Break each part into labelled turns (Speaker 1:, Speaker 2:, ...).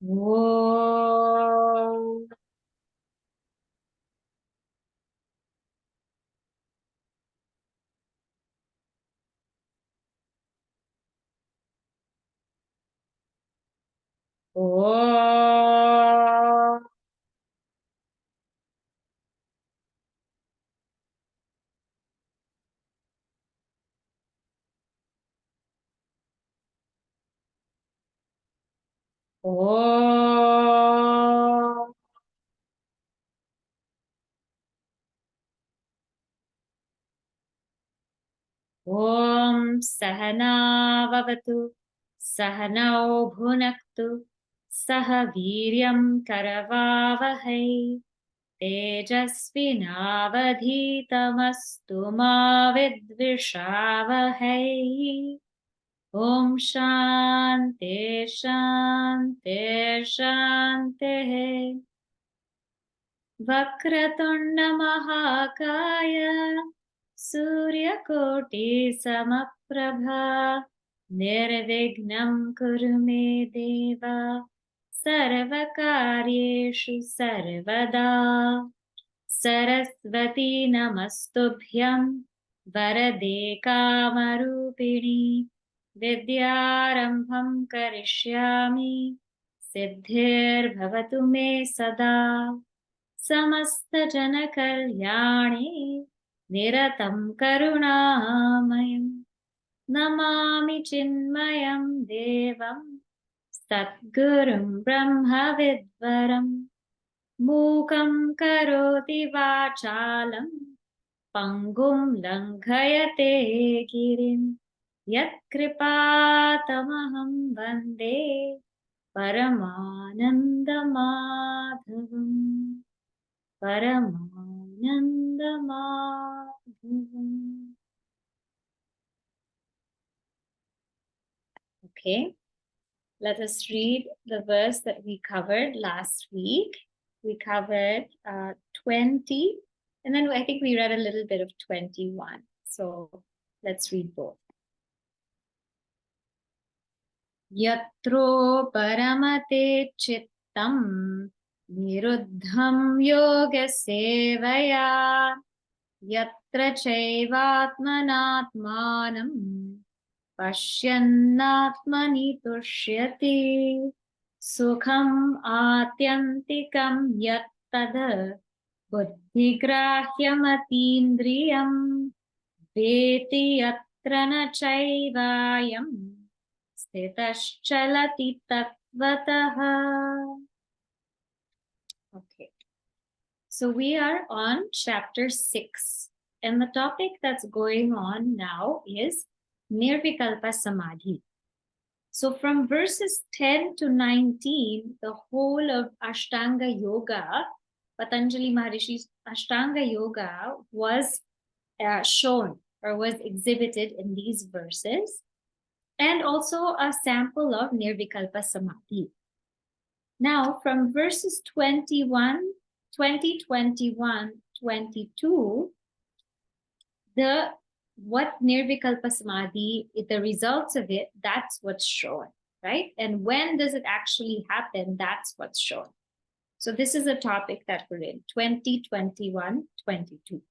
Speaker 1: Om. Om. Om. Om Sahana Vavatu Sahanao Bhunaktu Saha Viryam Karavavahai Tejasvinavadhitamastu ma vidvishavahai. Om Shanti Shanti Shanti. Vakratunda Mahakaya Suryakoti Samaprabha Nirvignam Kuru me Deva Sarvakaryeshu Sarvada. Sarasvati Namastubhyam Varade Kamarupini Vidyarambham Karishyami Siddhir Bhavatu me Sada. Samasta Jana Kalyani Niratam Karunamayam Namami Chinmayam Devam Satgurum Brahma Vidvaram Mukam Karoti Vachalam Pangum Langhayate Girim Yat Kripatamaham Vande Paramananda Madhavam. Paramananda Madhavam. Okay, let us read the verse that we covered last week. We covered 20, and then I think we read a little bit of 21. So let's read both. Yatro paramate chittam niruddham yoga sevaya yatra chaivatmanatmanam pashyannatmani tushyati sukham atyantikam yattad buddhigrahyamatīndriyam veti yatra na chaivayam Sthitaschalati tatvataha. Okay, so we are on chapter 6, and the topic that's going on now is Nirvikalpa Samadhi. So from verses 10 to 19, the whole of Ashtanga Yoga, Patanjali Maharishi's Ashtanga Yoga was shown or was exhibited in these verses, and also a sample of Nirvikalpa Samadhi. Now, from verses 20, 21, 22, what Nirvikalpa Samadhi, the results of it, that's what's shown, right? And when does it actually happen? That's what's shown. So this is a topic that we're in, 20, 21, 22.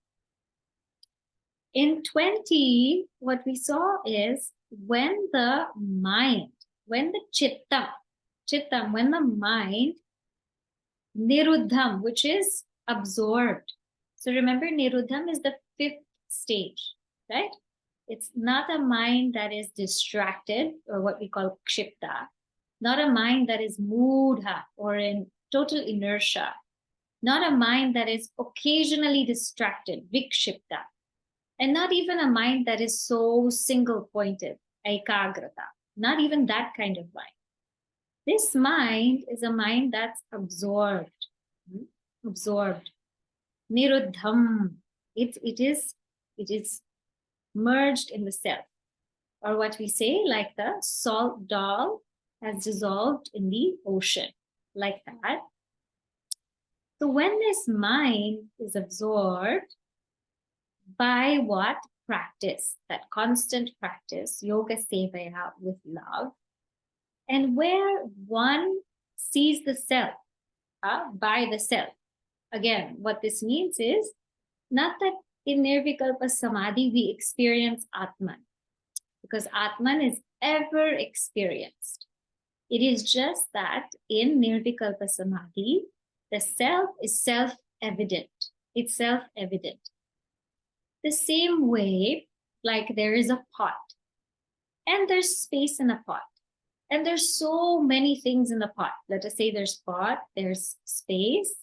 Speaker 1: In 20, what we saw is when the mind, when the chittam, when the mind, niruddham, which is absorbed. So remember, niruddham is the 5th stage, right? It's not a mind that is distracted, or what we call kshipta, not a mind that is mudha or in total inertia, not a mind that is occasionally distracted, vikshipta, and not even a mind that is so single-pointed, ekagrata, not even that kind of mind. This mind is a mind that's absorbed, absorbed. Niruddham, it is merged in the self, or what we say, like the salt doll has dissolved in the ocean, like that. So when this mind is absorbed by what? Practice, that constant practice, yoga sevaya, with love, and where one sees the self by the self. Again, what this means is not that in Nirvikalpa Samadhi we experience Atman, because Atman is ever experienced. It is just that in Nirvikalpa Samadhi, the self is self-evident. It's self-evident. The same way, like there is a pot, and there's space in a pot, and there's so many things in the pot. Let us say there's pot, there's space,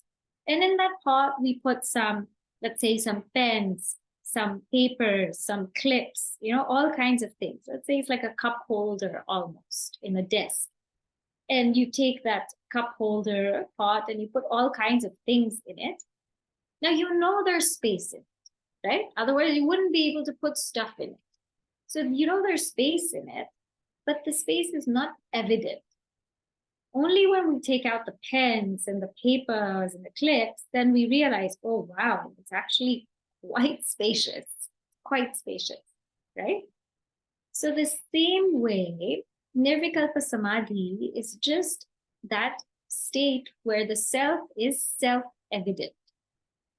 Speaker 1: and in that pot we put some, let's say some pens, some papers, some clips, all kinds of things. Let's say it's like a cup holder almost in a desk. And you take that cup holder pot and you put all kinds of things in it. Now there's space in it, right? Otherwise you wouldn't be able to put stuff in it. So there's space in it, but the space is not evident. Only when we take out the pens and the papers and the clips, then we realize, oh wow, it's actually quite spacious, right? So the same way, Nirvikalpa Samadhi is just that state where the self is self-evident,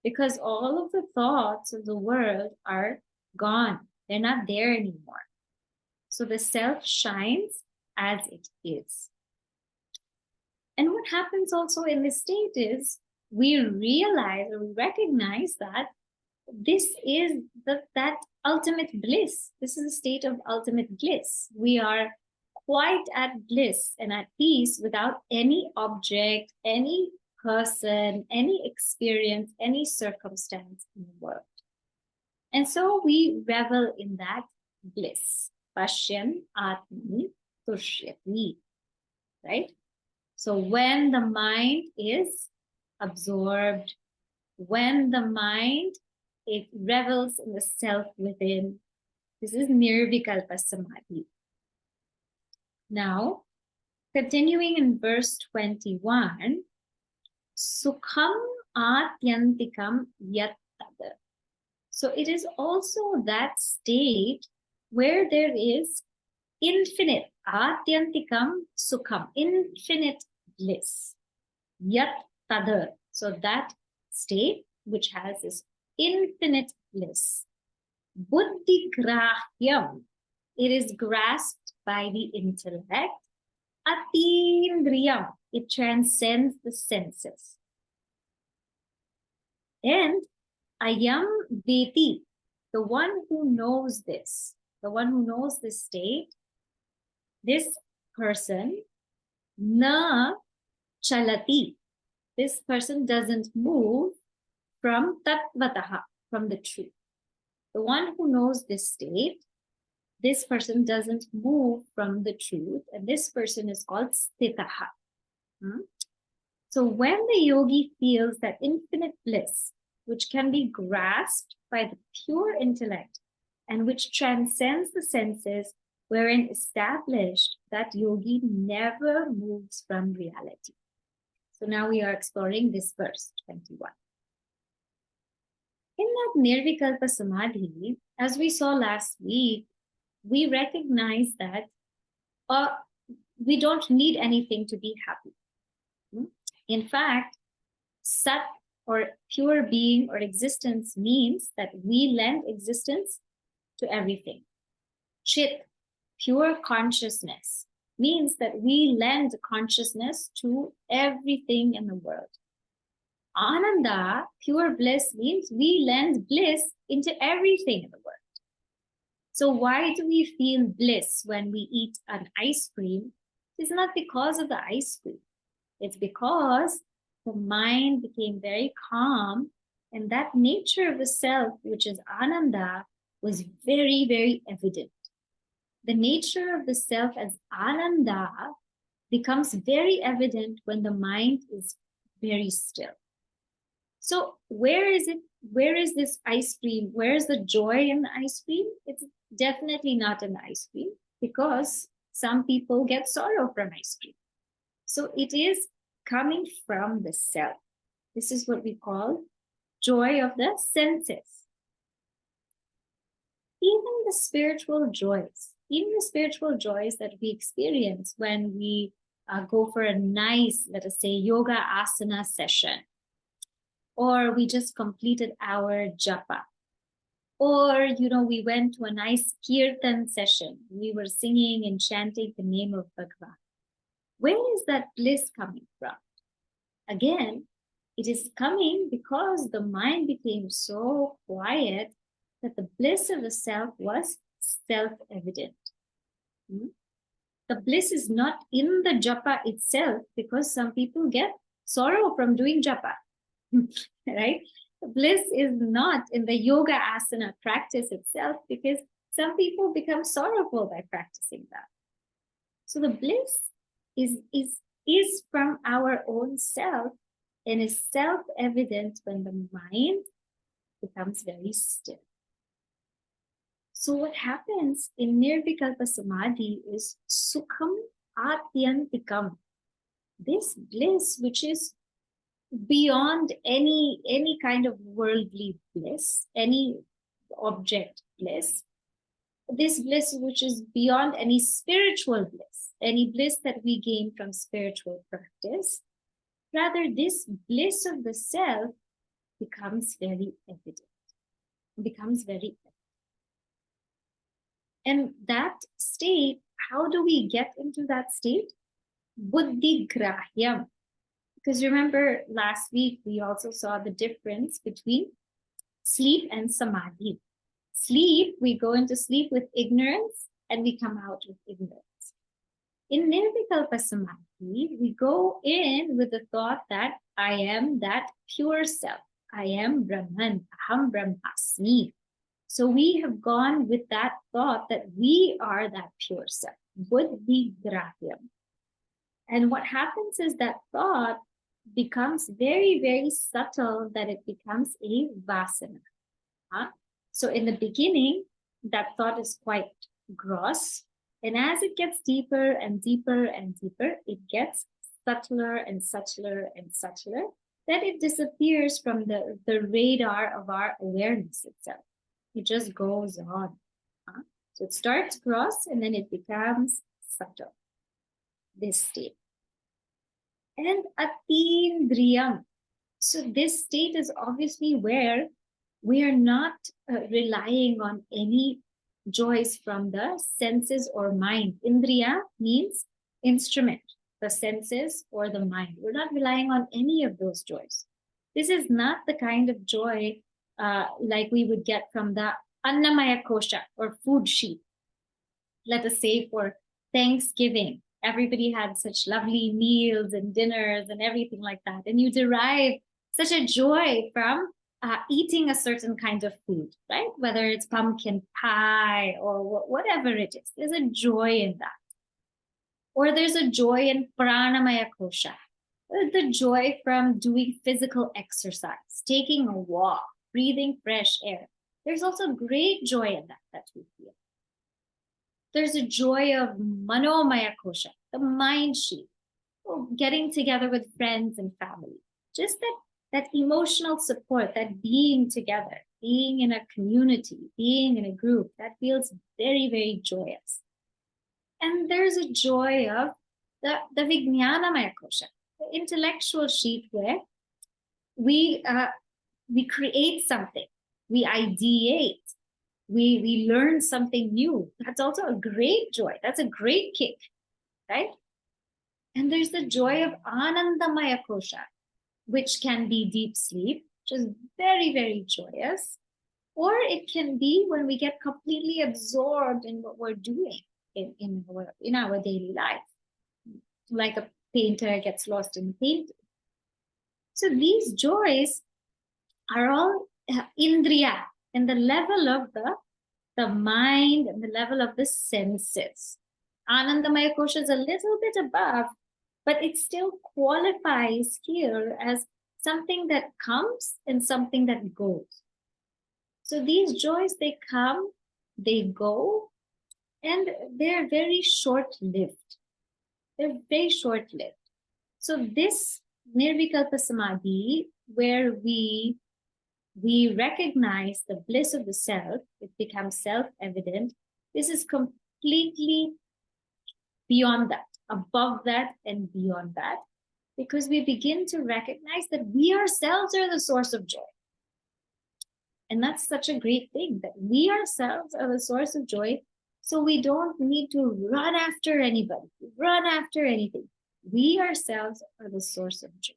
Speaker 1: because all of the thoughts of the world are gone. They're not there anymore. So the self shines as it is. And what happens also in this state is we realize or we recognize that this is that ultimate bliss. This is a state of ultimate bliss. We are quite at bliss and at peace without any object, any person, any experience, any circumstance in the world. And so we revel in that bliss. Pashyan Atmani Tushyati. Right? So when the mind is absorbed, when the mind, it revels in the self within, this is Nirvikalpa Samadhi. Now, continuing in verse 21, Sukham Atyantikam Yat Tad. So it is also that state where there is infinite, Atyantikam Sukham, infinite bliss. Yat Tad. So that state which has this infinite bliss. Buddhi Grahyam. It is grasped by the intellect. Atindriyam. It transcends the senses. And Ayam Veti, the one who knows this, state, this person, na chalati, this person doesn't move from tattvataha, from the truth. The one who knows this state, this person doesn't move from the truth, and this person is called sthitaha. So when the yogi feels that infinite bliss, which can be grasped by the pure intellect and which transcends the senses, wherein established, that yogi never moves from reality. So now we are exploring this verse 21. In that Nirvikalpa Samadhi, as we saw last week, we recognize that we don't need anything to be happy. In fact, Sat or pure being or existence means that we lend existence to everything. Chit, pure consciousness, means that we lend consciousness to everything in the world. Ananda, pure bliss, means we lend bliss into everything in the world. So why do we feel bliss when we eat an ice cream? It's not because of the ice cream. It's because the mind became very calm, and that nature of the self, which is Ananda, was very, very evident. The nature of the self as Ananda becomes very evident when the mind is very still. So where is it? Where is this ice cream? Where is the joy in the ice cream? It's definitely not in the ice cream, because some people get sorrow from ice cream. So it is coming from the self. This is what we call joy of the senses. Even the spiritual joys that we experience when we go for a nice, let us say, yoga asana session, or we just completed our Jappa, or, we went to a nice Kirtan session. We were singing and chanting the name of Bhagavad. Where is that bliss coming from? Again, it is coming because the mind became so quiet that the bliss of the self was self-evident. The bliss is not in the Jappa itself, because some people get sorrow from doing Jappa, right? The bliss is not in the yoga asana practice itself, because some people become sorrowful by practicing that. So the bliss is from our own self, and is self-evident when the mind becomes very still. So what happens in Nirvikalpa Samadhi is Sukham Atyantikam. This bliss, which is beyond any kind of worldly bliss, any object bliss, this bliss which is beyond any spiritual bliss, any bliss that we gain from spiritual practice, rather this bliss of the self becomes very evident, becomes very evident. And that state, how do we get into that state? Buddhi grahyam. Because remember, last week we also saw the difference between sleep and samadhi. Sleep, we go into sleep with ignorance and we come out with ignorance. In Nirvikalpa Samadhi, we go in with the thought that I am that pure self. I am Brahman, Aham Brahmasmi. So we have gone with that thought that we are that pure self, buddhi grahyam. And what happens is that thought becomes very, very subtle, that it becomes a vasana. So in the beginning, that thought is quite gross. And as it gets deeper and deeper and deeper, it gets subtler and subtler and subtler, that it disappears from the radar of our awareness itself. It just goes on. So it starts gross and then it becomes subtle, this state. And atindriyam. So this state is obviously where we are not relying on any joys from the senses or mind. Indriya means instrument, the senses or the mind. We're not relying on any of those joys. This is not the kind of joy like we would get from the Annamaya Kosha or food sheet. Let us say for Thanksgiving, everybody had such lovely meals and dinners and everything like that. And you derive such a joy from eating a certain kind of food, right? Whether it's pumpkin pie or whatever it is, there's a joy in that. Or there's a joy in Pranamaya Kosha, the joy from doing physical exercise, taking a walk, breathing fresh air. There's also great joy in that we feel. There's a joy of Manomaya Kosha, the mind sheet, getting together with friends and family. Just that emotional support, that being together, being in a community, being in a group, that feels very, very joyous. And there's a joy of the Vijnanamaya Kosha, the intellectual sheet, where we create something, we ideate, we learn something new. That's also a great joy. That's a great kick, right? And there's the joy of Anandamaya Kosha, which can be deep sleep, which is very, very joyous. Or it can be when we get completely absorbed in what we're doing in our daily life, like a painter gets lost in painting. So these joys are all indriya, in the level of the mind and the level of the senses. Anandamaya Kosha is a little bit above, but it still qualifies here as something that comes and something that goes. So these joys, they come, they go, and they're very short-lived. They're very short-lived. So this Nirvikalpa Samadhi, where we recognize the bliss of the self, it becomes self-evident. This is completely beyond that, above that and beyond that, because we begin to recognize that we ourselves are the source of joy. And that's such a great thing, that we ourselves are the source of joy. So we don't need to run after anybody, run after anything. We ourselves are the source of joy.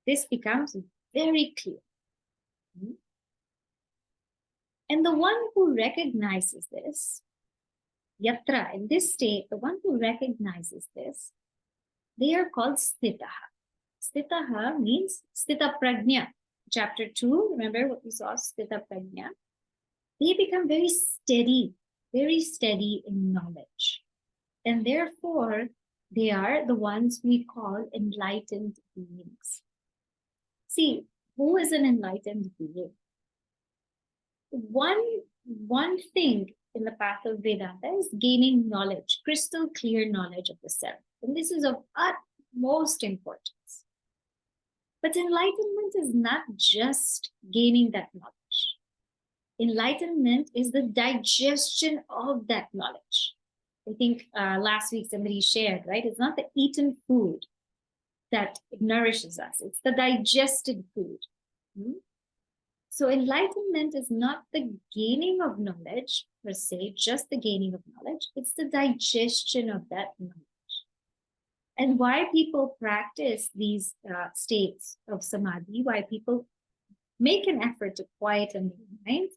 Speaker 1: This becomes very clear. And the one who recognizes this, yatra, in this state, the one who recognizes this, they are called sthitaha. Sthitaha means Sthithaprajna. Chapter 2, remember what we saw, Sthithaprajna. They become very steady in knowledge. And therefore, they are the ones we call enlightened beings. See, who is an enlightened being? One thing in the path of Vedanta is gaining knowledge, crystal clear knowledge of the self. And this is of utmost importance. But enlightenment is not just gaining that knowledge. Enlightenment is the digestion of that knowledge. I think last week somebody shared, right? It's not the eaten food that nourishes us. It's the digested food. So enlightenment is not the gaining of knowledge per se, just the gaining of knowledge. It's the digestion of that knowledge. And why people practice these states of samadhi, why people make an effort to quieten their mind,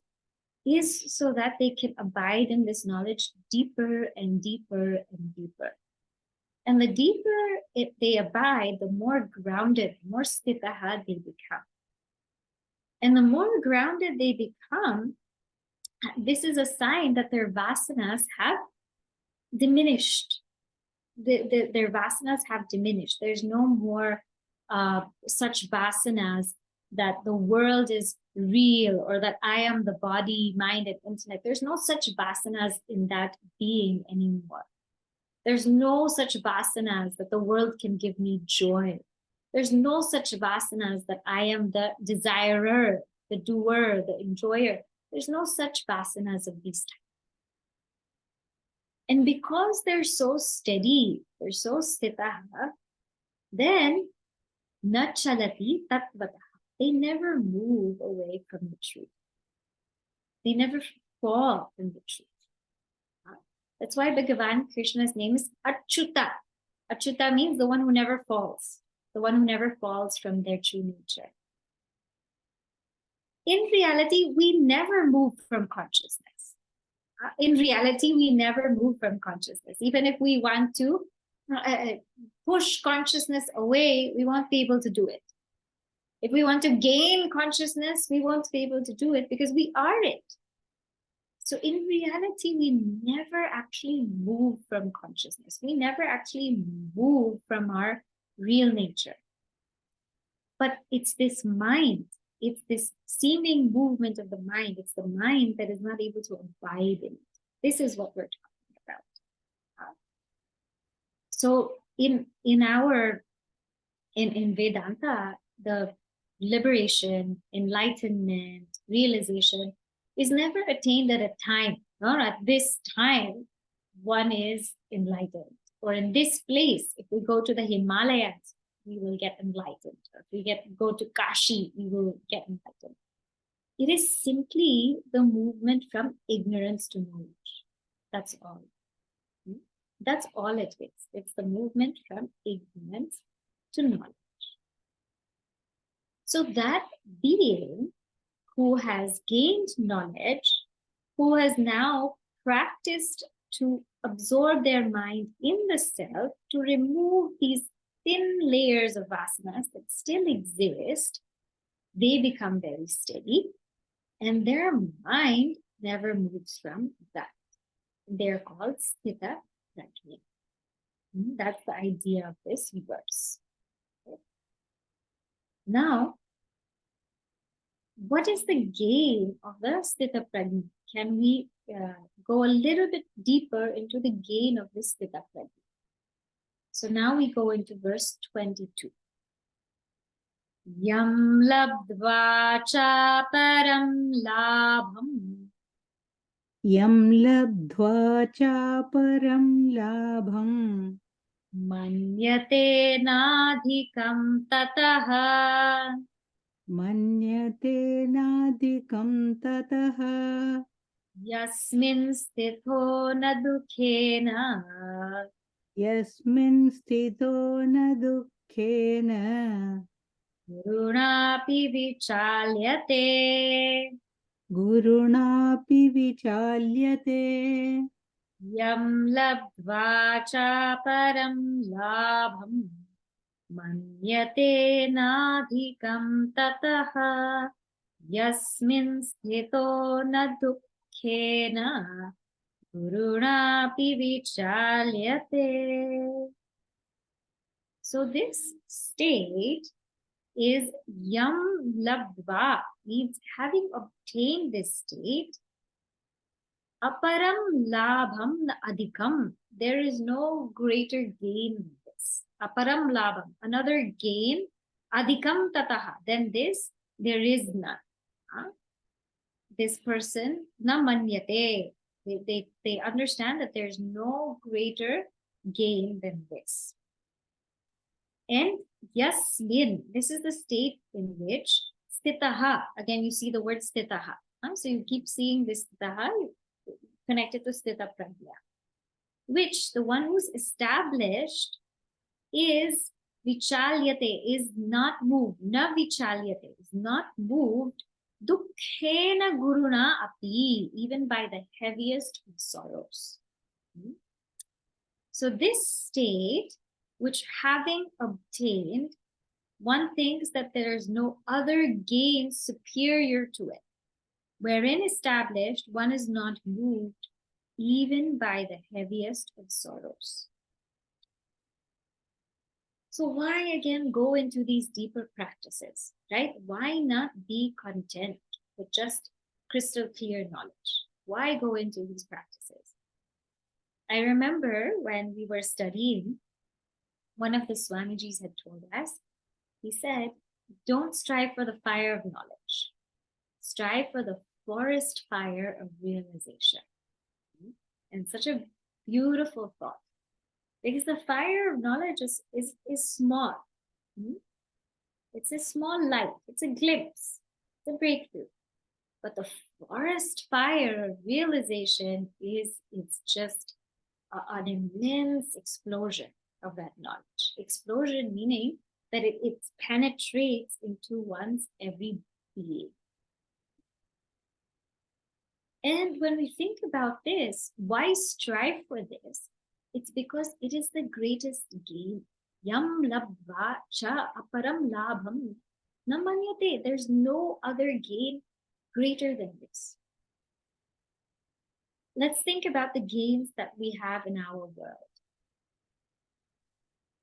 Speaker 1: is so that they can abide in this knowledge deeper and deeper and deeper. And the deeper they abide, the more grounded, more sthitaha they become. And the more grounded they become, this is a sign that their vasanas have diminished. Their vasanas have diminished. There's no more such vasanas that the world is real or that I am the body, mind, and intellect. There's no such vasanas in that being anymore. There's no such vasanas that the world can give me joy. There's no such vasanas that I am the desirer, the doer, the enjoyer. There's no such vasanas of these types. And because they're so steady, they're so sthitaha, then na chalati tattvataha. They never move away from the truth. They never fall from the truth. That's why Bhagavan Krishna's name is Achyuta. Achyuta means the one who never falls, the one who never falls from their true nature. In reality, we never move from consciousness. In reality, we never move from consciousness. Even if we want to push consciousness away, we won't be able to do it. If we want to gain consciousness, we won't be able to do it because we are it. So in reality, we never actually move from consciousness. We never actually move from our real nature. But it's this mind, it's this seeming movement of the mind. It's the mind that is not able to abide in it. This is what we're talking about. So in Vedanta, the liberation, enlightenment, realization is never attained at a time. Or at this time, one is enlightened. Or in this place, if we go to the Himalayas, we will get enlightened. Or if we go to Kashi, we will get enlightened. It is simply the movement from ignorance to knowledge. That's all. That's all it is. It's the movement from ignorance to knowledge. So that being who has gained knowledge, who has now practiced to absorb their mind in the self, to remove these thin layers of vasanas that still exist, they become very steady and their mind never moves from that. They're called Sthithaprajna. That's the idea of this verse. Now, what is the gain of the Sthithaprajna? Can we go a little bit deeper into the gain of this Sthithaprajna? So now we go into verse 22. Yam labdva cha param labham.
Speaker 2: Yam labdva cha param labham.
Speaker 1: Manyate nadhikam tataha.
Speaker 2: Manyate nadikam tataha.
Speaker 1: Yasmin sthito na dukhena.
Speaker 2: Yasmin sthito na dukkhena.
Speaker 1: Gurunapi vichalyate.
Speaker 2: Gurunapi vichalyate.
Speaker 1: Yam labdva cha param labham. Manyate nadhikam tataha. Yasmin sthito na dukkhena. Gurunapi vichalyate. So this state is yam labdva, means having obtained this state. Aparam labham na adhikam. There is no greater gain than this. Aparam labham, another gain. Adhikam tataha. Then this, there is none. Huh? This person, na manyate. They understand that there's no greater gain than this. And yasmin, this is the state in which sthitaha, again you see the word sthitaha. So you keep seeing this sthitaha connected to Sthithaprajna, which the one who's established is vichalyate, is not moved. Na vichalyate, is not moved. Dukkhena guruna api, even by the heaviest of sorrows. So this state, which having obtained, one thinks that there is no other gain superior to it. Wherein established, one is not moved even by the heaviest of sorrows. So why again go into these deeper practices, right? Why not be content with just crystal clear knowledge? Why go into these practices? I remember when we were studying, one of the Swamijis had told us, he said, don't strive for the fire of knowledge. Strive for the forest fire of realization. And such a beautiful thought. Because the fire of knowledge is small. It's a small light. It's a glimpse. It's a breakthrough. But the forest fire of realization it's just an immense explosion of that knowledge. Explosion meaning that it penetrates into one's every being. And when we think about this, why strive for this? It's because it is the greatest gain. Yam labdva cha aparam labham namanyate. There's no other gain greater than this. Let's think about the gains that we have in our world.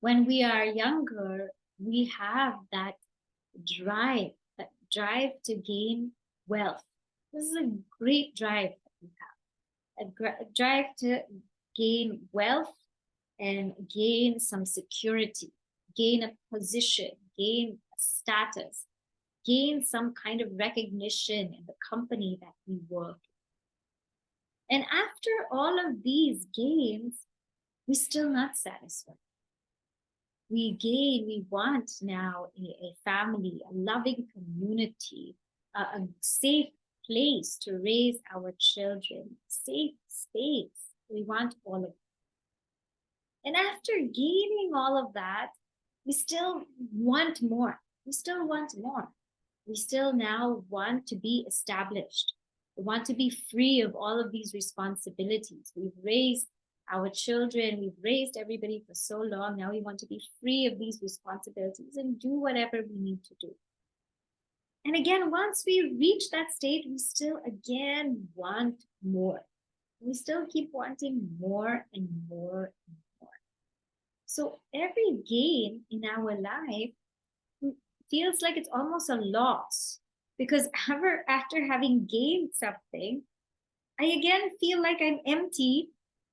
Speaker 1: When we are younger, we have that drive to gain wealth. This is a great drive that we have. A drive to gain wealth and gain some security, gain a position, gain a status, gain some kind of recognition in the company that we work in. And after all of these gains, we're still not satisfied. We want now a family, a loving community, a safe place to raise our children, safe space. We want all of it. And after gaining all of that, we still want more. We still want more. We still now want to be established. We want to be free of all of these responsibilities. We've raised our children, we've raised everybody for so long. Now we want to be free of these responsibilities and do whatever we need to do. And again, once we reach that state, we still again want more. We still keep wanting more and more and more. So every gain in our life feels like it's almost a loss, because after having gained something, I again feel like I'm empty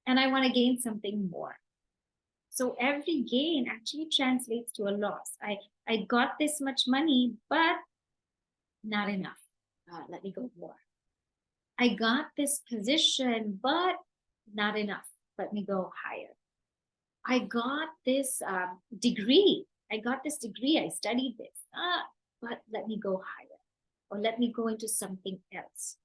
Speaker 1: and I want to gain something more. So every gain actually translates to a loss. I got this much money, but not enough. Let me go more. I got this position, but not enough. Let me go higher. I got this degree. I got this degree. I studied this. But let me go higher, or let me go into something else.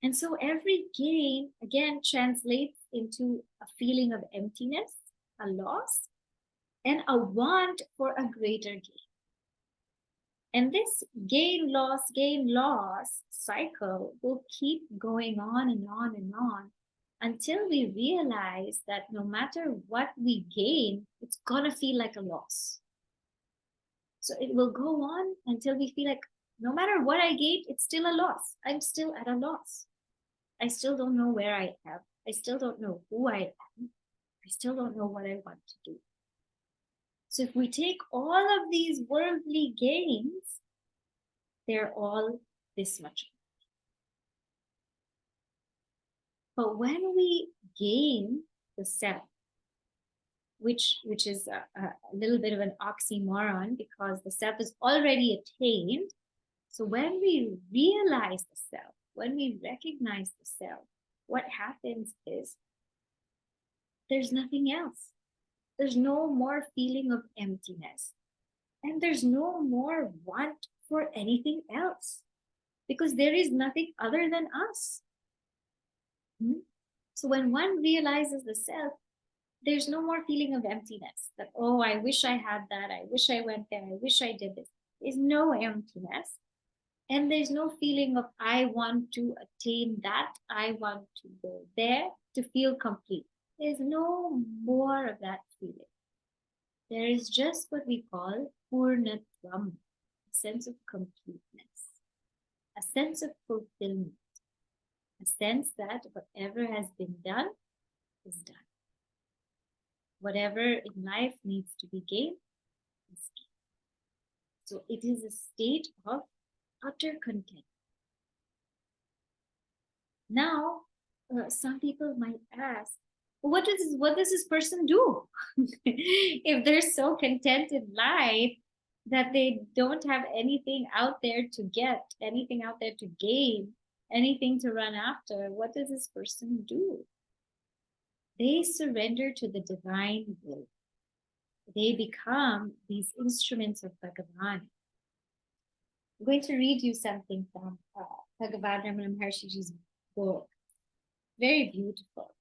Speaker 1: And so every gain again translates into a feeling of emptiness, a loss, and a want for a greater gain. And this gain loss cycle will keep going on and on and on until we realize that no matter what we gain, it's gonna feel like a loss. So it will go on until we feel like no matter what I gain, it's still a loss. I'm still at a loss. I still don't know where I am. I still don't know who I am. I still don't know what I want to do. So if we take all of these worldly gains, they're all this much. But when we gain the self, which is a little bit of an oxymoron because the self is already attained. So when we realize the self, when we recognize the self, what happens is there's nothing else. There's no more feeling of emptiness. And there's no more want for anything else because there is nothing other than us. So when one realizes the self, there's no more feeling of emptiness that, oh, I wish I had that. I wish I went there. I wish I did this. There's no emptiness. And there's no feeling of, I want to attain that. I want to go there to feel complete. There's no more of that feeling. There is just what we call purnatvam, a sense of completeness, a sense of fulfillment, a sense that whatever has been done is done. Whatever in life needs to be gained is gained. So it is a state of utter content. Now, some people might ask, what does this person do? If they're so content in life that they don't have anything out there to get, anything out there to gain, anything to run after, what does this person do? They surrender to the divine will. They become these instruments of Bhagavan. I'm going to read you something from Bhagavad Ramana Maharshi's book. Very beautiful.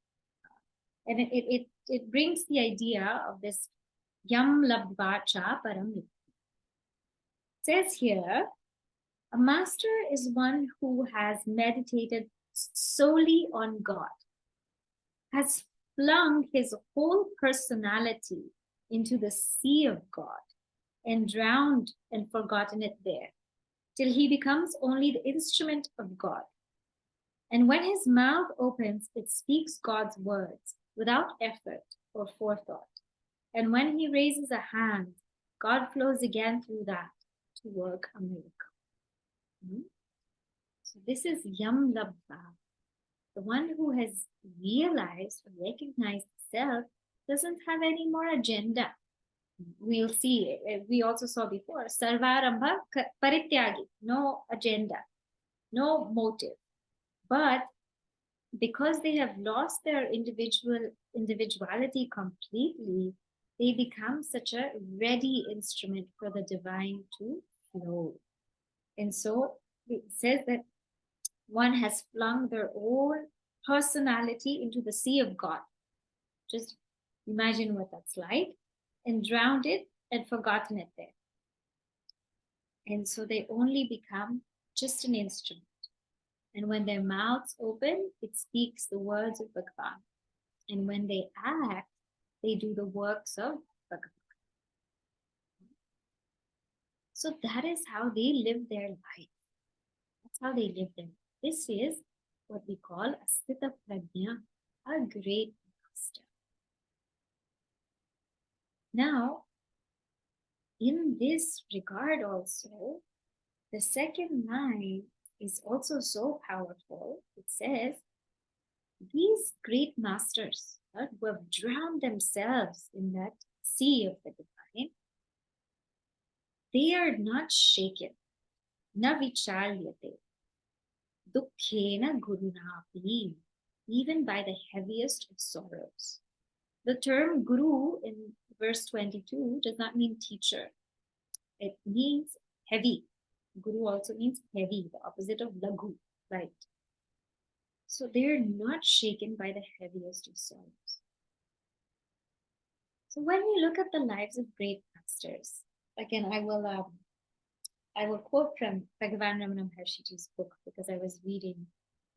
Speaker 1: And it brings the idea of this yam labdvacha param. It says here, a master is one who has meditated solely on God, has flung his whole personality into the sea of God and drowned and forgotten it there, till he becomes only the instrument of God. And when his mouth opens, it speaks God's words without effort or forethought. And when he raises a hand, God flows again through that to work a miracle. So this is Yam Labdha. The one who has realized or recognized the self doesn't have any more agenda. We'll see, we also saw before, Sarvarambha Parityagi, no agenda, no motive. But because they have lost their individuality completely, they become such a ready instrument for the divine to flow. And so it says that one has flung their own personality into the sea of God. Just imagine what that's like, and drowned it and forgotten it there. And so they only become just an instrument. And when their mouths open, it speaks the words of Bhagavan. And when they act, they do the works of Bhagavan. So that is how they live their life. That's how they live their life. This is what we call a Sthithaprajna, a great master. Now, in this regard also, the second line is also so powerful. It says, these great masters who have drowned themselves in that sea of the divine, they are not shaken. Na vichalyate. Dukkhena gurunapi. Even by the heaviest of sorrows. The term guru in verse 22 does not mean teacher. It means heavy. Guru also means heavy, the opposite of lagu, light. So they're not shaken by the heaviest of sorrows. So when we look at the lives of great masters, again, I will quote from Bhagavan Ramana Maharshiji's book because I was reading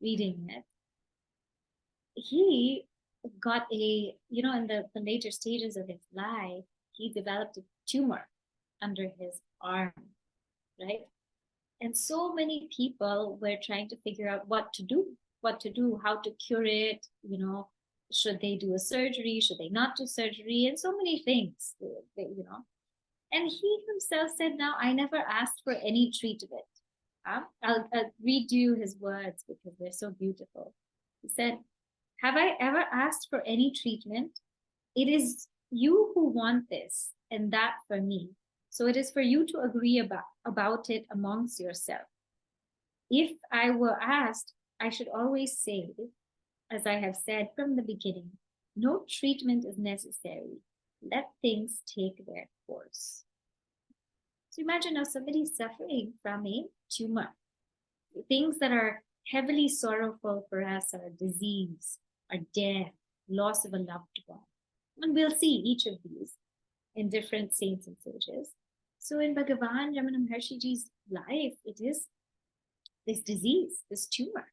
Speaker 1: it. He got in the later stages of his life, he developed a tumor under his arm, right? And so many people were trying to figure out what to do, how to cure it, should they do a surgery, should they not do surgery, and so many things, And he himself said, now, I never asked for any treatment. I'll read you his words because they're so beautiful. He said, have I ever asked for any treatment? It is you who want this and that for me. So it is for you to agree about it amongst yourself. If I were asked, I should always say, as I have said from the beginning, no treatment is necessary. Let things take their course. So imagine now somebody suffering from a tumor. Things that are heavily sorrowful for us are disease, are death, loss of a loved one. And we'll see each of these in different saints and sages. So in Bhagavan Ramana Maharshiji's life, it is this disease, this tumor.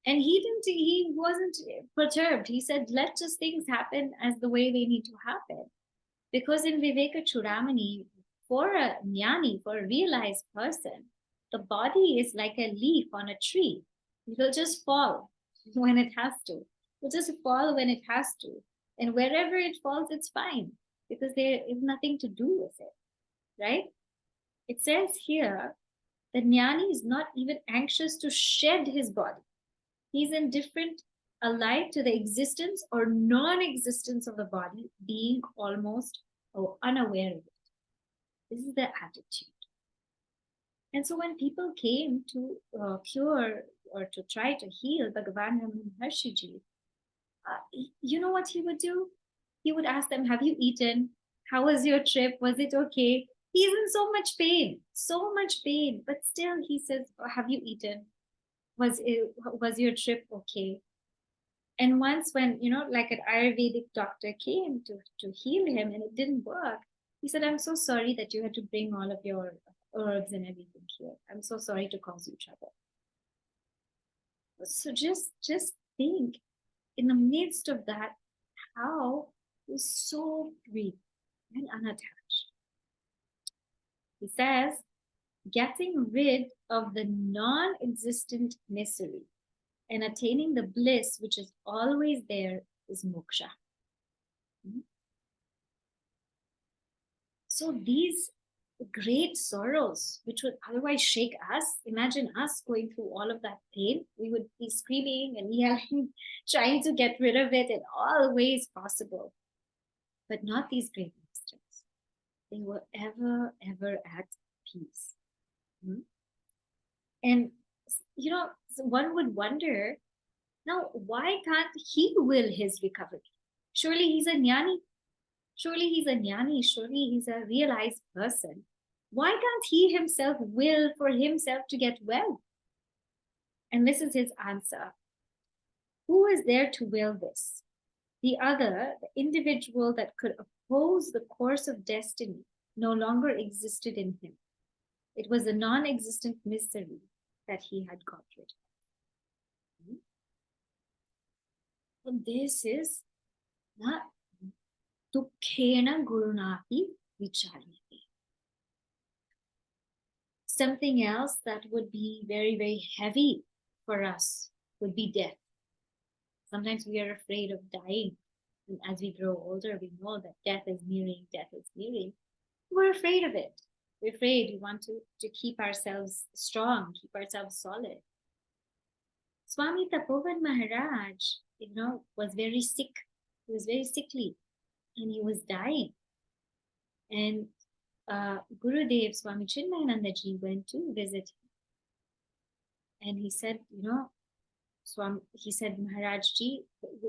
Speaker 1: And he wasn't perturbed. He said, let just things happen as the way they need to happen. Because in Viveka Chudamani, for a jnani, for a realized person, the body is like a leaf on a tree. It will just fall when it has to. It will just fall when it has to. And wherever it falls, it's fine because there is nothing to do with it, right? It says here, the jnani is not even anxious to shed his body. He's indifferent alike to the existence or non-existence of the body, being almost unaware of it. This is the attitude. And so when people came to cure or to try to heal Bhagavan Ramana Maharshiji, you know what he would do? He would ask them, have you eaten? How was your trip? Was it okay? He's in so much pain, but still he says, have you eaten? Was your trip okay? And once when, like an Ayurvedic doctor came to heal him and it didn't work, he said, I'm so sorry that you had to bring all of your herbs and everything here. I'm so sorry to cause you trouble. So just think, in the midst of that, how he's so free and unattached. He says, getting rid of the non-existent misery and attaining the bliss which is always there is moksha. So these great sorrows, which would otherwise shake us, imagine us going through all of that pain. We would be screaming and yelling, trying to get rid of it in all ways possible. But not these great masters. They were ever at peace. And, one would wonder, now, why can't he will his recovery? Surely he's a jnani. Surely he's a realized person. Why can't he himself will for himself to get well? And this is his answer. Who is there to will this? The other, the individual that could oppose the course of destiny, no longer existed in him. It was a non-existent misery that he had got rid of. And this is not dukkhena gurunapi vicharyate. Something else that would be very, very heavy for us would be death. Sometimes we are afraid of dying. And as we grow older, we know that death is nearing. We're afraid of it. We're afraid. We want to keep ourselves strong, keep ourselves solid. Swami Tapovan Maharaj, was very sick. He was very sickly and he was dying. And Gurudev Swami Chinmayanandaji went to visit him. And he said, he said, Maharajji,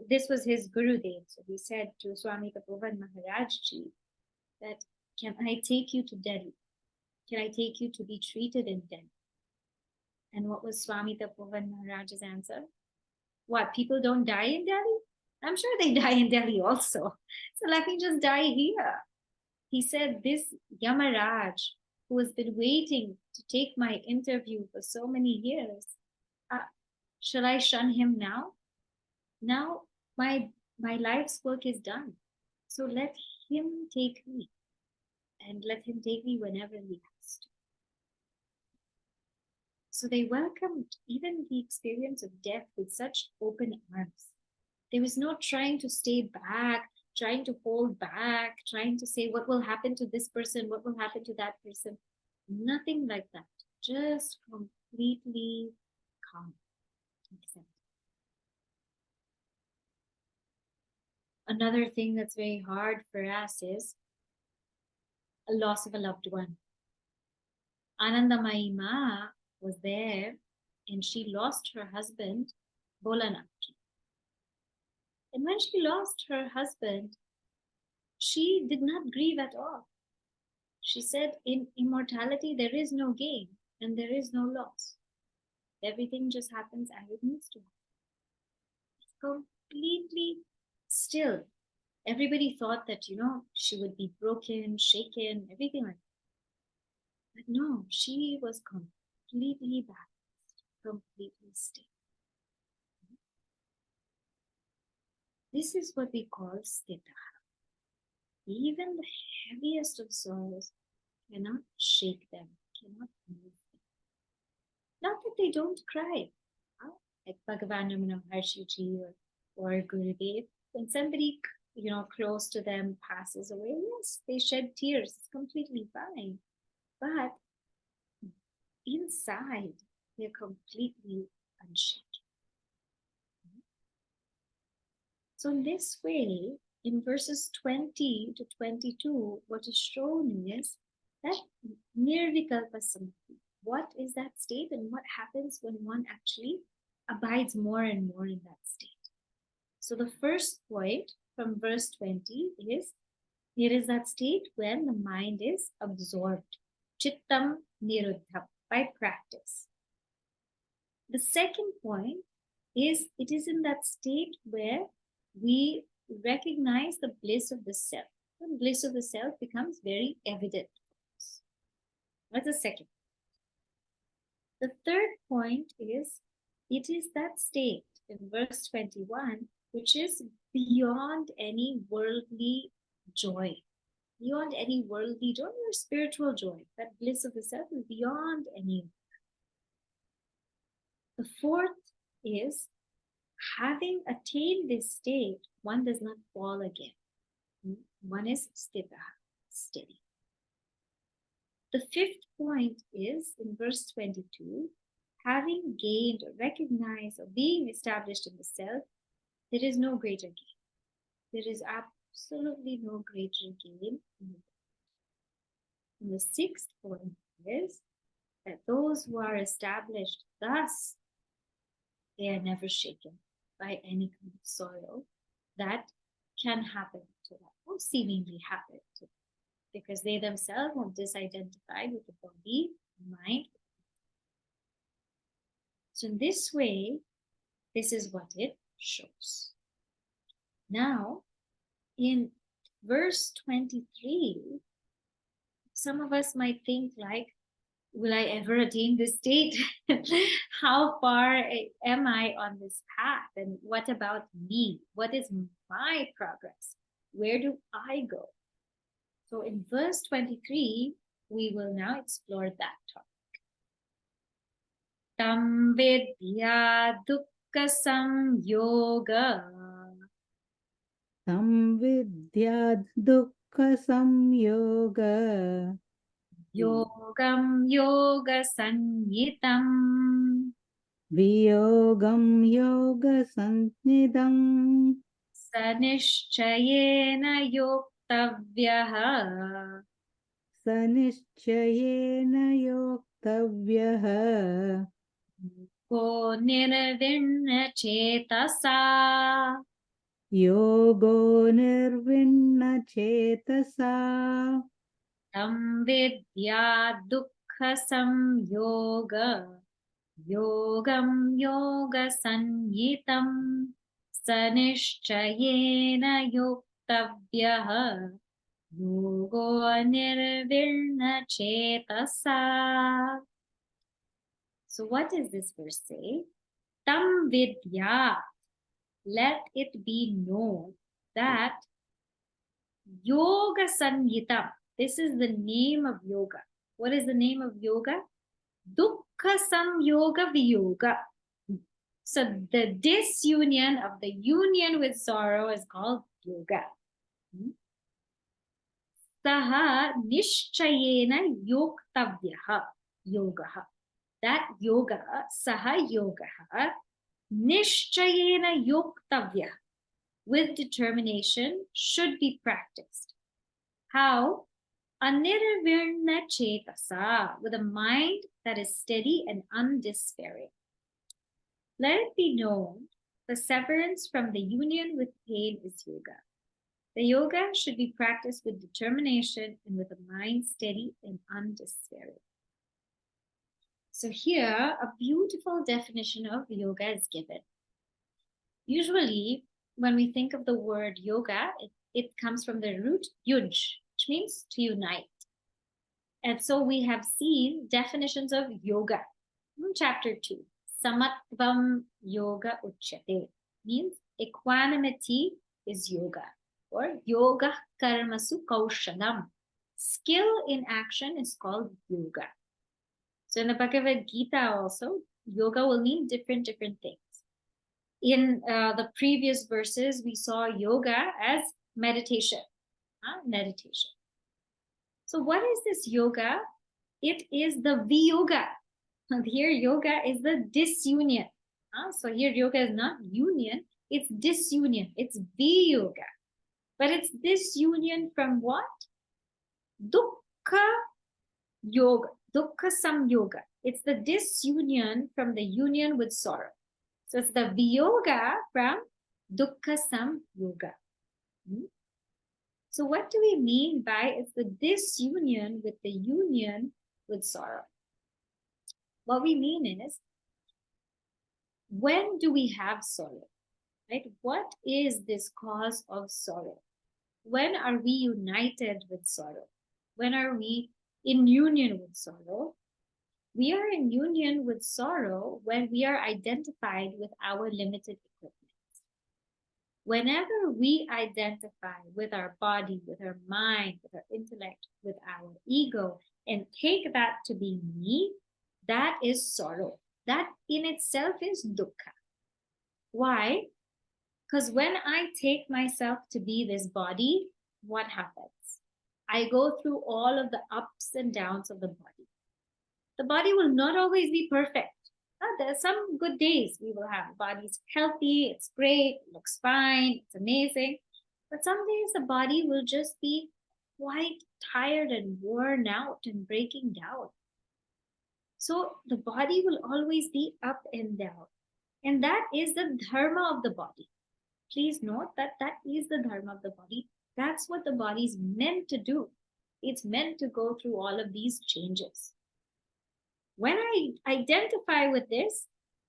Speaker 1: this was his Gurudev. So he said to Swami Tapovan Maharajji that, can I take you to Delhi? Can I take you to be treated in Delhi? And what was Swami Tapovan Maharaj's answer? What, people don't die in Delhi? I'm sure they die in Delhi also. So let me just die here. He said, this Yamaraj, who has been waiting to take my interview for so many years, shall I shun him now? Now my life's work is done. So let him take me, and let him take me whenever he has to. So they welcomed even the experience of death with such open arms. There was no trying to stay back, trying to hold back, trying to say what will happen to this person, what will happen to that person. Nothing like that. Just completely calm. Another thing that's very hard for us is a loss of a loved one. Anandamayi Ma was there and she lost her husband, Bholanath. And when she lost her husband, she did not grieve at all. She said, in immortality, there is no gain and there is no loss. Everything just happens as it needs to happen. It's completely still. Everybody thought that, she would be broken, shaken, everything like that. But no, she was completely balanced, completely still. This is what we call sthita. Even the heaviest of sorrows cannot shake them, cannot move them. Not that they don't cry, like Bhagavan Maharshi Ji or Gurudev. When somebody close to them passes away, yes, they shed tears. It's completely fine. But inside, they're completely unshaken. So in this way, in verses 20 to 22, what is shown is that Nirvikalpa Samadhi. What is that state and what happens when one actually abides more and more in that state? So the first point from verse 20 is, there is that state when the mind is absorbed, chittam niruddham, by practice. The second point is, it is in that state where we recognize the bliss of the self. The bliss of the self becomes very evident. That's the second. The third point is, it is that state in verse 21 which is beyond any worldly joy, beyond any worldly joy or spiritual joy. That bliss of the self is beyond any. The fourth is, having attained this state, one does not fall again. One is sthita, steady. The fifth point is in verse 22, having gained or recognized or being established in the self, there is no greater gain. There is absolutely no greater gain. And the sixth point is that those who are established thus, they are never shaken by any kind of sorrow that can happen to them, or seemingly happen to them, because they themselves have disidentified with the body, mind. So in this way, this is what it shows. Now, in verse 23, some of us might think like, will I ever attain this state? How far am I on this path? And what about me? What is my progress? Where do I go? So in verse 23, we will now explore that topic. Tam vidya dukkha samyoga.
Speaker 2: Tam vidya dukkha samyoga.
Speaker 1: Yogam yoga sanyitam.
Speaker 2: Viyogam yoga sannidam.
Speaker 1: Sanishchayena yoktavyaha.
Speaker 2: Sanishchayena yoktavyaha.
Speaker 1: Yogo nirvinna chetasa.
Speaker 2: Yogo nirvinna chetasa.
Speaker 1: Tam vidya dukkha samyoga. Yogam yoga sanyitam. Sanishchayena yuktavyaha. Yogo nirvinna chetasa. So what does this verse say? Tam vidya, let it be known that yoga sanyitam, this is the name of yoga. What is the name of yoga? Dukkha samyoga viyoga. So the disunion of the union with sorrow is called yoga. Saha nishchayena yoktavyaha yogaha. That yoga, saha yogaha, nishchayena yoktavya, with determination, should be practiced. How? Anirvirna chetasa, with a mind that is steady and undespairing. Let it be known, the severance from the union with pain is yoga. The yoga should be practiced with determination and with a mind steady and undespairing. So here, a beautiful definition of yoga is given. Usually, when we think of the word yoga, it comes from the root yuj, which means to unite. And so we have seen definitions of yoga in chapter 2. Samatvam yoga uchyate, means equanimity is yoga, or yoga karmasu kaushalam. Skill in action is called yoga. So in the Bhagavad Gita also, yoga will mean different things. In the previous verses, we saw yoga as meditation. Meditation. So what is this yoga? It is the viyoga. Here yoga is the disunion. So here yoga is not union, it's disunion. It's viyoga. But it's disunion from what? Dukkha yoga. Dukkha samyoga. It's the disunion from the union with sorrow. So it's the viyoga from dukkha samyoga. So what do we mean by it's the disunion with the union with sorrow? What we mean is, when do we have sorrow? Right? What is this cause of sorrow? When are we united with sorrow? When are we in union with sorrow? We are in union with sorrow when we are identified with our limited equipment. Whenever we identify with our body, with our mind, with our intellect, with our ego, and take that to be me, that is sorrow. That in itself is dukkha. Why? Because when I take myself to be this body, what happens? I go through all of the ups and downs of the body. The body will not always be perfect. There are some good days we will have. The body's healthy, it's great, it looks fine, it's amazing. But some days the body will just be quite tired and worn out and breaking down. So the body will always be up and down. And that is the dharma of the body. Please note that that is the dharma of the body. That's what the body is meant to do. It's meant to go through all of these changes. When I identify with this,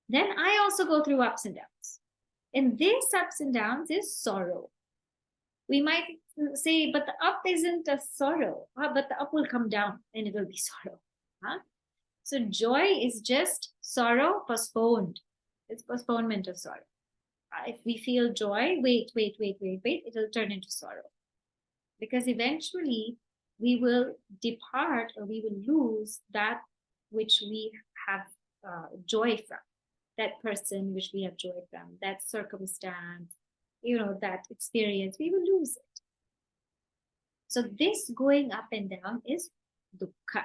Speaker 1: then I also go through ups and downs. And this ups and downs is sorrow. We might say, but the up isn't a sorrow, but the up will come down and it will be sorrow. So joy is just sorrow postponed. It's postponement of sorrow. If we feel joy, wait, it will turn into sorrow. Because eventually we will depart or we will lose that which we have joy from, that person which we have joy from, that circumstance, that experience, we will lose it. So this going up and down is dukkha.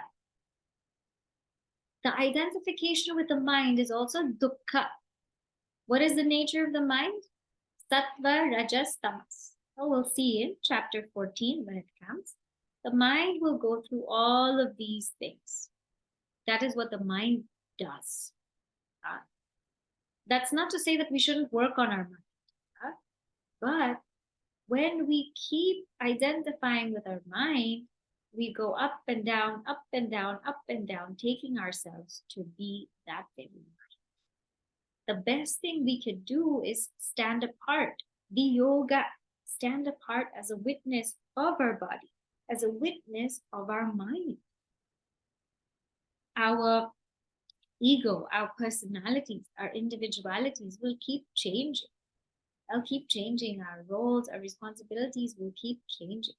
Speaker 1: The identification with the mind is also dukkha. What is the nature of the mind? Sattva, rajas, tamas. We'll see in chapter 14 when it comes. The mind will go through all of these things. That is what the mind does. That's not to say that we shouldn't work on our mind, huh? But when we keep identifying with our mind, we go up and down, up and down, up and down, taking ourselves to be that very mind. The best thing we could do is stand apart, be yoga, stand apart as a witness of our body, as a witness of our mind. Our ego, our personalities, our individualities will keep changing. They'll keep changing. Our roles, our responsibilities will keep changing.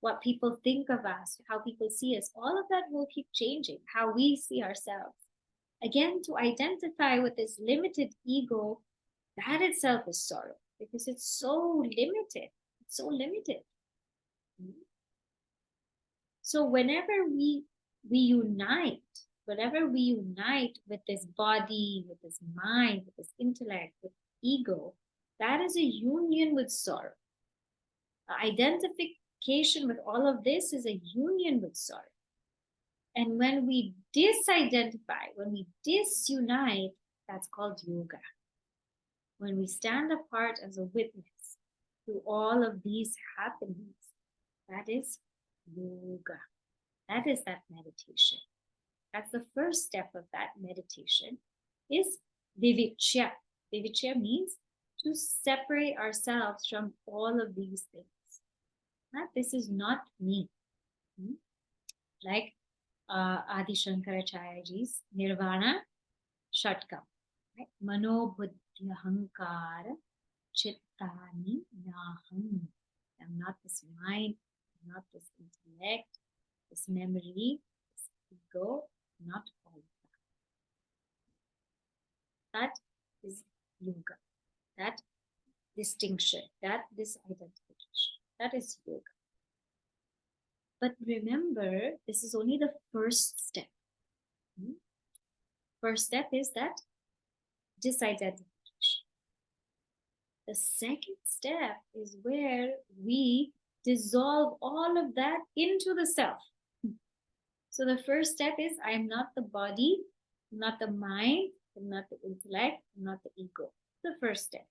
Speaker 1: What people think of us, how people see us, all of that will keep changing. How we see ourselves. Again, to identify with this limited ego, that itself is sorrow because it's so limited. It's so limited. So whenever we unite, whenever we unite with this body, with this mind, with this intellect, with ego, that is a union with sorrow. Identification with all of this is a union with sorrow. And when we disidentify, when we disunite, that's called yoga. When we stand apart as a witness to all of these happenings, that is yoga. That is that meditation. That's the first step of that meditation is vivicya. Vivicya means to separate ourselves from all of these things. This is not me. Like Adi Shankaracharyaji's Nirvana Shatkam. Right? Mano buddhi ahankara chittani naham. I'm not this mind, I'm not this intellect, this memory, this ego, not all of that. That is yoga. That distinction, that disidentification, that is yoga. But remember, this is only the first step. First step is that disidentification. The second step is where we dissolve all of that into the self. So the first step is I am not the body, I'm not the mind, I'm not the intellect, I'm not the ego. The first step.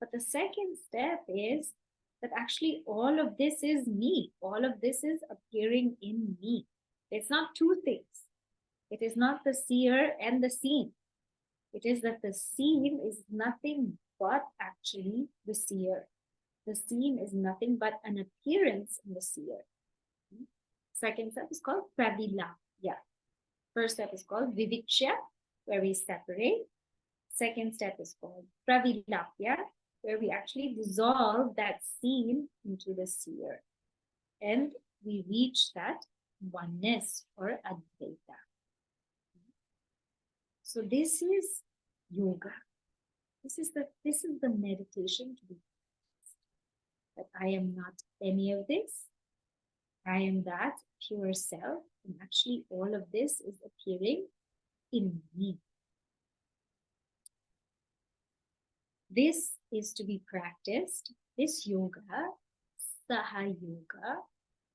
Speaker 1: But the second step is that actually all of this is me. All of this is appearing in me. It's not two things. It is not the seer and the seen. It is that the seen is nothing but actually the seer. The seen is nothing but an appearance in the seer. Second step is called pravilapya. First step is called vivicya, where we separate. Second step is called pravilapya, where we actually dissolve that seen into the seer. And we reach that oneness or advaita. So this is yoga. This is the meditation to be practiced. That I am not any of this. I am that pure self, and actually all of this is appearing in me. This is to be practiced, this yoga, saha yoga,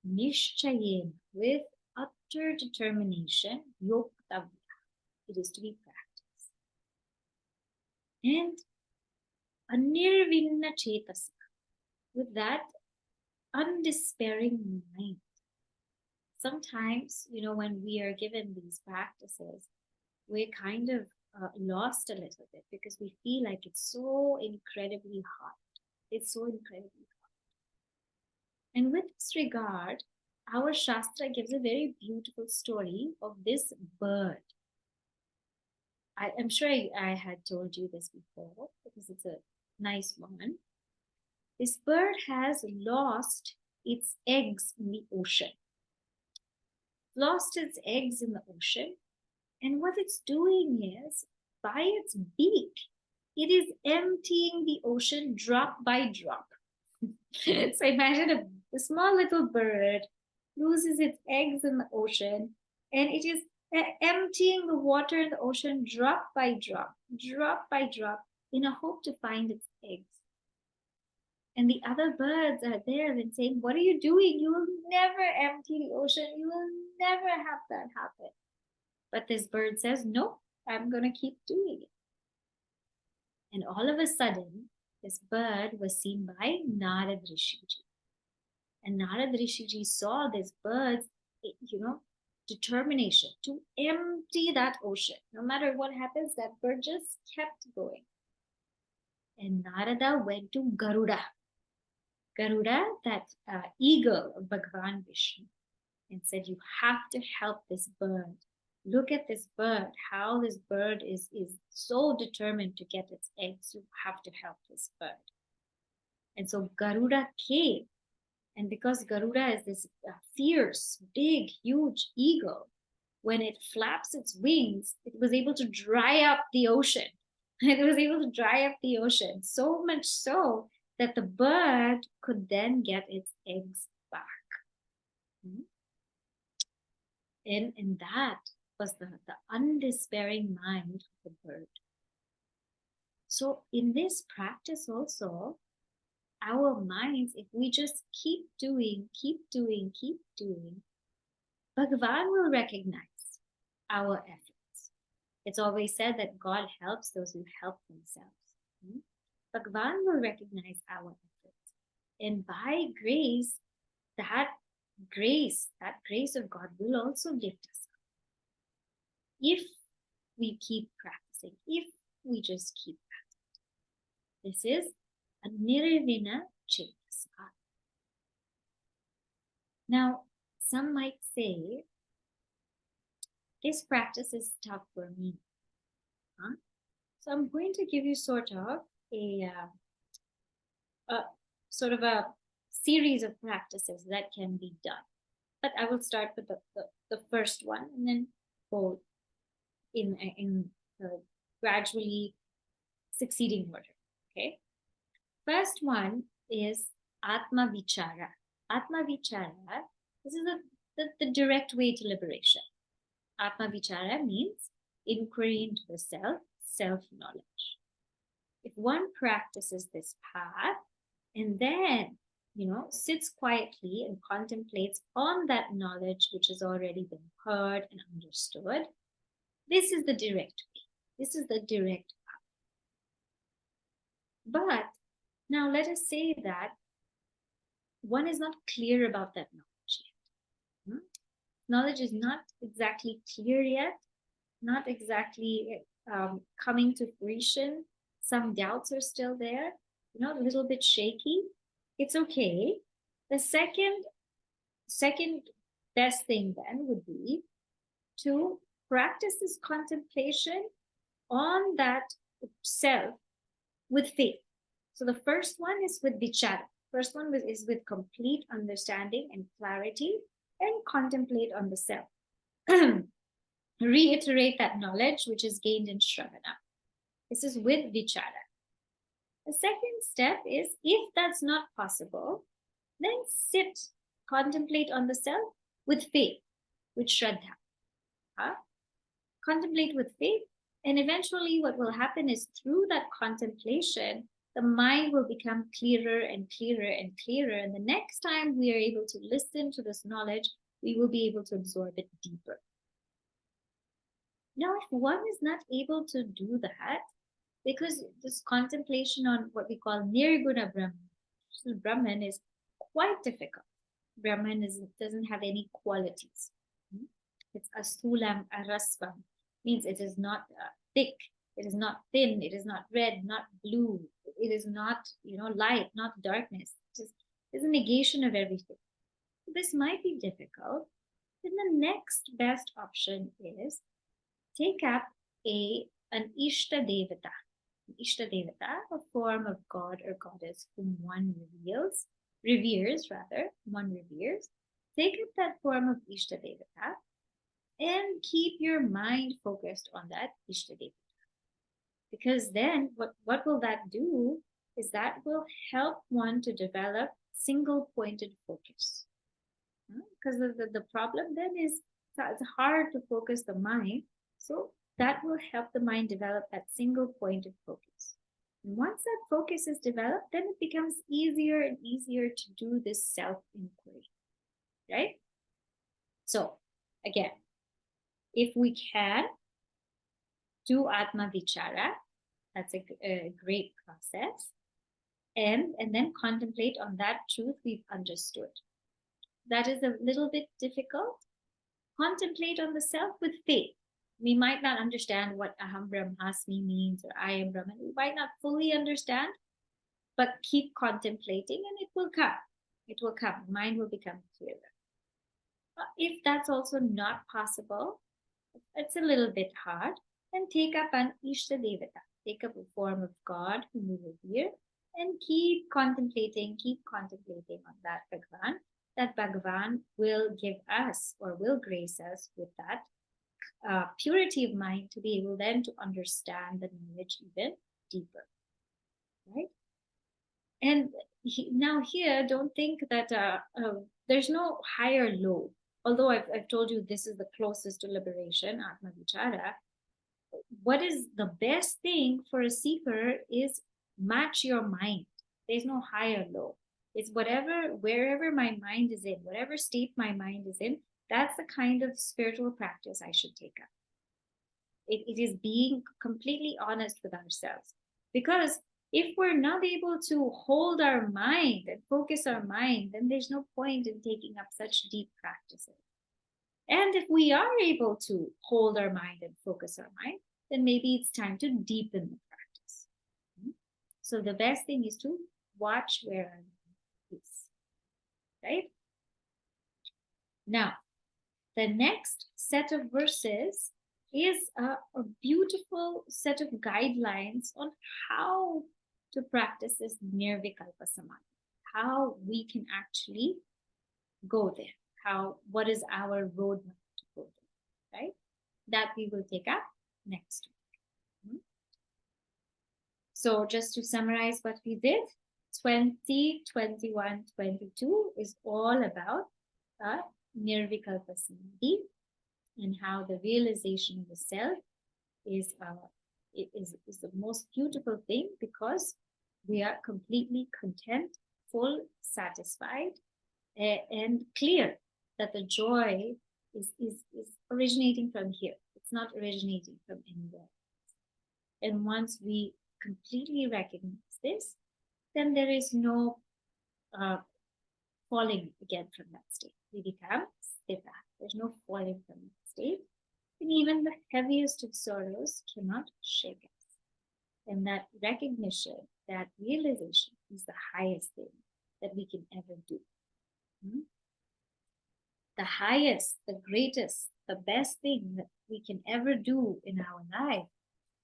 Speaker 1: nishchayena, with utter determination, yoktavya. It is to be practiced. And anirvinna chetasa, with that undespairing mind. Sometimes, when we are given these practices, we're kind of lost a little bit because we feel like it's so incredibly hard. It's so incredibly hard. And with this regard, our Shastra gives a very beautiful story of this bird. I'm sure I had told you this before because it's a nice one. This bird has lost its eggs in the ocean. Lost its eggs in the ocean. And what it's doing is, by its beak, it is emptying the ocean drop by drop. So imagine a small little bird loses its eggs in the ocean, and it is emptying the water in the ocean drop by drop, in a hope to find its eggs. And the other birds are there and saying, what are you doing? You will never empty the ocean. You will never have that happen. But this bird says, no, I'm going to keep doing it. And all of a sudden, this bird was seen by Narad Rishiji. And Narad Rishiji saw this bird's, determination to empty that ocean. No matter what happens, that bird just kept going. And Narada went to Garuda. Garuda, that eagle of Bhagavan Vishnu, and said, you have to help this bird. Look at this bird, how this bird is so determined to get its eggs. You have to help this bird. And so Garuda came. And because Garuda is this fierce, big, huge eagle, when it flaps its wings, it was able to dry up the ocean. It was able to dry up the ocean, so much so that the bird could then get its eggs back. And that was the undespairing mind of the bird. So in this practice also, our minds, if we just keep doing, Bhagavan will recognize our efforts. It's always said that God helps those who help themselves. Bhagavan will recognize our efforts. And by grace, that grace of God will also lift us up. If we keep practicing, if we just keep practicing. This is a nirvina chetasa. Now, some might say, this practice is tough for me. So I'm going to give you sort of a series of practices that can be done. But I will start with the first one and then go in gradually succeeding order. Okay. First one is Atma Vichara. Atma Vichara, this is the direct way to liberation. Atma Vichara means inquiry into the self, self-knowledge. If one practices this path and then, sits quietly and contemplates on that knowledge which has already been heard and understood, this is the direct way. This is the direct path. But now let us say that one is not clear about that knowledge yet. Knowledge is not exactly clear yet, not exactly coming to fruition. Some doubts are still there, a little bit shaky. It's okay. The second best thing then would be to practice this contemplation on that self with faith. So the first one is with vichara. First one is with complete understanding and clarity, and contemplate on the self. Reiterate that knowledge which is gained in Shravana. This is with vichara. The second step is, if that's not possible, then sit, contemplate on the self with faith, with Shraddha. Contemplate with faith, and eventually what will happen is through that contemplation, the mind will become clearer and clearer and clearer. And the next time we are able to listen to this knowledge, we will be able to absorb it deeper. Now, if one is not able to do that, because this contemplation on what we call Nirguna Brahman is quite difficult. Brahman doesn't have any qualities. It's asthulam arasvam, means it is not thick, it is not thin, it is not red, not blue, it is not light, not darkness. It's a negation of everything. This might be difficult. Then the next best option is take up an Ishta Devata. Ishta Devata, a form of god or goddess whom one reveres. Take up that form of Ishta Devata and keep your mind focused on that Ishta Devata. Because then what will that do is that will help one to develop single-pointed focus. Because the problem then is it's hard to focus the mind. So that will help the mind develop that single-pointed focus. And once that focus is developed, then it becomes easier and easier to do this self-inquiry, right? So again, if we can do Atma Vichara, That's a great process. And then contemplate on that truth we've understood. That is a little bit difficult. Contemplate on the self with faith. We might not understand what Aham Brahmasmi means or I am Brahman. We might not fully understand, but keep contemplating and it will come. It will come. Mind will become clearer. If that's also not possible, it's a little bit hard, then take up an Ishta Devata. Take up a form of God whom you revere and keep contemplating on that Bhagavan. That Bhagavan will give us or will grace us with that purity of mind to be able then to understand the knowledge even deeper, right? And now here, don't think that there's no higher low. Although I've told you this is the closest to liberation, Atma Vichara, what is the best thing for a seeker is match your mind. There's no higher low. It's wherever my mind is in, whatever state my mind is in, that's the kind of spiritual practice I should take up. It is being completely honest with ourselves. Because if we're not able to hold our mind and focus our mind, then there's no point in taking up such deep practices. And if we are able to hold our mind and focus our mind, then maybe it's time to deepen the practice. So the best thing is to watch where our mind is, right? Now, the next set of verses is a beautiful set of guidelines on how to practice this Nirvikalpa Samadhi, how we can actually go there, what is our roadmap to go there, right? That we will take up next week. So just to summarize what we did, 20, 21, 22 is all about Nirvikalpa Samadhi and how the realization of the self is the most beautiful thing, because we are completely content, full, satisfied, and clear that the joy is originating from here. It's not originating from anywhere else. And once we completely recognize this, then there is no falling again from that state. We become Sthita. There's no falling from that state. And even the heaviest of sorrows cannot shake us. And that recognition, that realization is the highest thing that we can ever do. The highest, the greatest, the best thing that we can ever do in our life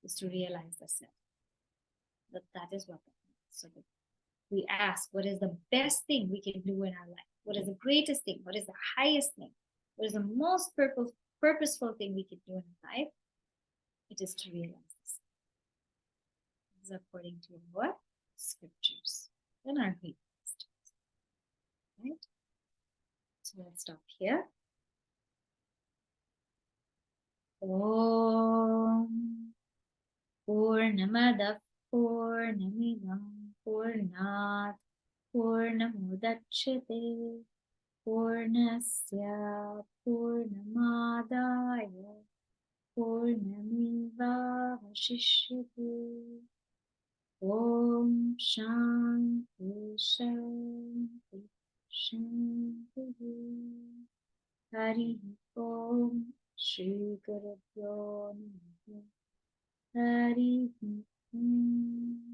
Speaker 1: is to realize the self. That is what that means. So we ask, what is the best thing we can do in our life? What is the greatest thing? What is the highest thing? What is the most purposeful thing we can do in life? It is to realize this. This is according to our scriptures and our great masters. Right? So let's stop here. Om Purnamada Purnamidam Purnat Purnamudachyate Purnasya Purnamadaya Purnamiva Vashishyate. Om Shanti Shanti Shanti. Hari Om Shri Guru Hari Om.